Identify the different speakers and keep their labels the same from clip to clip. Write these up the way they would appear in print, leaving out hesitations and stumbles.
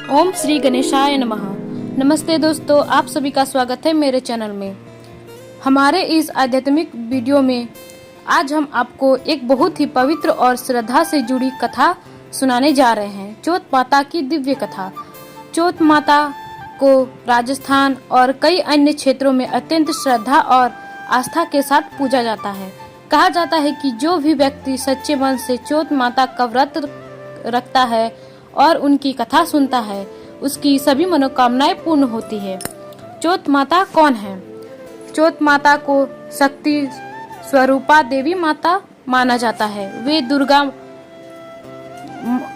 Speaker 1: ओम श्री गणेशाय नमः। नमस्ते दोस्तों, आप सभी का स्वागत है मेरे चैनल में। हमारे इस आध्यात्मिक वीडियो में आज हम आपको एक बहुत ही पवित्र और श्रद्धा से जुड़ी कथा सुनाने जा रहे हैं, चौथ माता की दिव्य कथा। चौथ माता को राजस्थान और कई अन्य क्षेत्रों में अत्यंत श्रद्धा और आस्था के साथ पूजा जाता है। कहा जाता है कि जो भी व्यक्ति सच्चे मन से चौथ माता का व्रत रखता है और उनकी कथा सुनता है, उसकी सभी मनोकामनाएं पूर्ण होती है। चौथ माता कौन है? चौथ माता को शक्ति स्वरूपा देवी माता माना जाता है।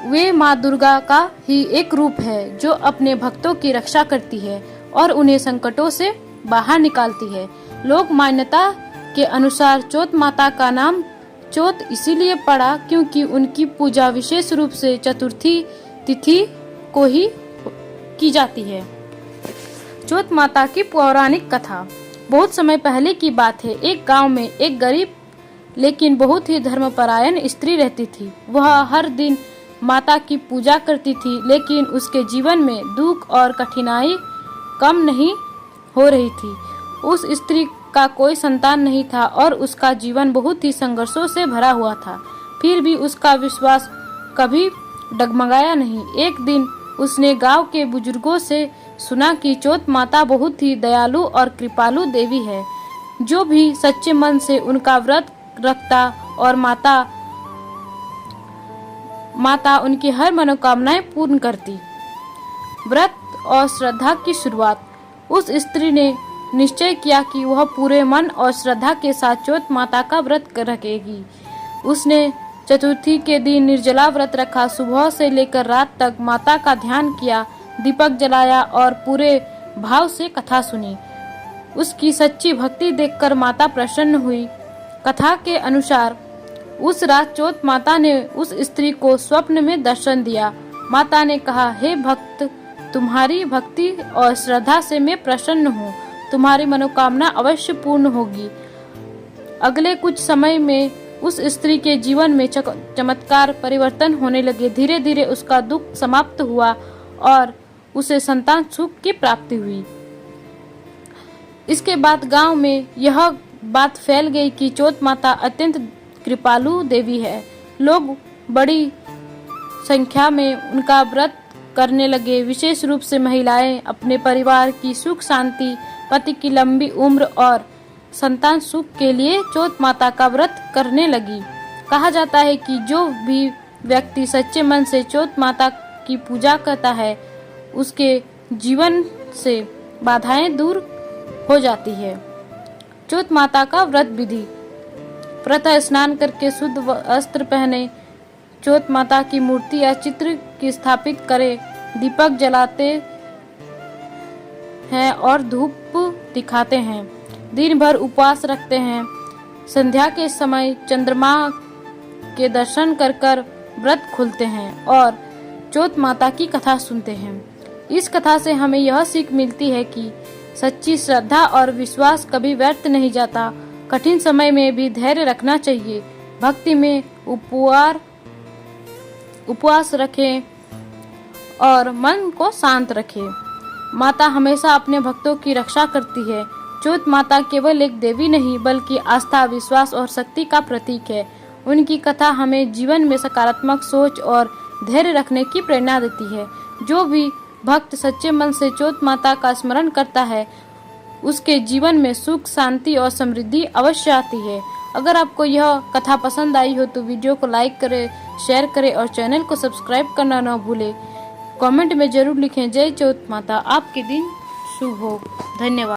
Speaker 1: वे माँ दुर्गा का ही एक रूप है जो अपने भक्तों की रक्षा करती है और उन्हें संकटों से बाहर निकालती है। लोक मान्यता के अनुसार चौथ माता का नाम चौथ इसीलिए पड़ा क्योंकि उनकी पूजा विशेष रूप से चतुर्थी तिथि को ही की जाती है। चौथ माता की पौराणिक कथा। बहुत समय पहले की बात है। एक गांव में एक गरीब लेकिन बहुत ही धर्मपरायण स्त्री रहती थी। वह हर दिन माता की पूजा करती थी, लेकिन उसके जीवन में दुख और कठिनाई कम नहीं हो रही थी। उस स्त्री का कोई संतान नहीं था और उसका जीवन बहुत ही संघर्षों से भरा हुआ था। फिर भी उसका विश्वास कभी डगमगाया नहीं। एक दिन उसने गांव के बुजुर्गों से सुना कि चौथ माता बहुत ही दयालु और कृपालु देवी है, जो भी सच्चे मन से उनका व्रत रखता और माता उनकी हर मनोकामनाएं पूर्ण करती। व्रत और श्रद्धा की शुरुआत। उस स्त्री ने निश्चय किया कि वह पूरे मन और श्रद्धा के साथ चौथ माता का व्रत रखेगी। उसने चतुर्थी के दिन निर्जला व्रत रखा। सुबह से लेकर रात तक माता का ध्यान किया, दीपक जलाया और पूरे भाव से कथा सुनी। उसकी सच्ची भक्ति देखकर माता प्रसन्न हुई। कथा के अनुसार उस रात चौथ माता ने उस स्त्री को स्वप्न में दर्शन दिया। माता ने कहा, हे भक्त, तुम्हारी भक्ति और श्रद्धा से मैं प्रसन्न हूँ। तुम्हारी मनोकामना अवश्य पूर्ण होगी। अगले कुछ समय में उस स्त्री के जीवन में चमत्कार परिवर्तन होने लगे। धीरे धीरे उसका दुख समाप्त हुआ और उसे संतान सुख की प्राप्ति हुई। इसके बाद गांव में यह बात फैल गई कि चौथ माता अत्यंत कृपालु देवी है। लोग बड़ी संख्या में उनका व्रत करने लगे। विशेष रूप से महिलाएं अपने परिवार की सुख शांति, पति की लंबी उम्र और संतान सुख के लिए चौथ माता का व्रत करने लगी। कहा जाता है कि जो भी व्यक्ति सच्चे मन से चौथ माता की पूजा करता है, उसके जीवन से बाधाएं दूर हो जाती है। चौथ माता का व्रत विधि। प्रातः स्नान करके शुद्ध वस्त्र पहने, चौथ माता की मूर्ति या चित्र की स्थापित करें, दीपक जलाते हैं और धूप दिखाते हैं। दिन भर उपवास रखते हैं। संध्या के समय चंद्रमा के दर्शन कर कर व्रत खोलते हैं और चौथ माता की कथा सुनते हैं। इस कथा से हमें यह सीख मिलती है कि सच्ची श्रद्धा और विश्वास कभी व्यर्थ नहीं जाता। कठिन समय में भी धैर्य रखना चाहिए। भक्ति में उपवास रखें और मन को शांत रखें। माता हमेशा अपने भक्तों की रक्षा करती है। चौथ माता केवल एक देवी नहीं, बल्कि आस्था, विश्वास और शक्ति का प्रतीक है। उनकी कथा हमें जीवन में सकारात्मक सोच और धैर्य रखने की प्रेरणा देती है। जो भी भक्त सच्चे मन से चौथ माता का स्मरण करता है, उसके जीवन में सुख, शांति और समृद्धि अवश्य आती है। अगर आपको यह कथा पसंद आई हो तो वीडियो को लाइक करें, शेयर करें और चैनल को सब्सक्राइब करना न भूलें। कमेंट में जरूर लिखें, जय चौथ माता। आपके दिन शुभ हो। धन्यवाद।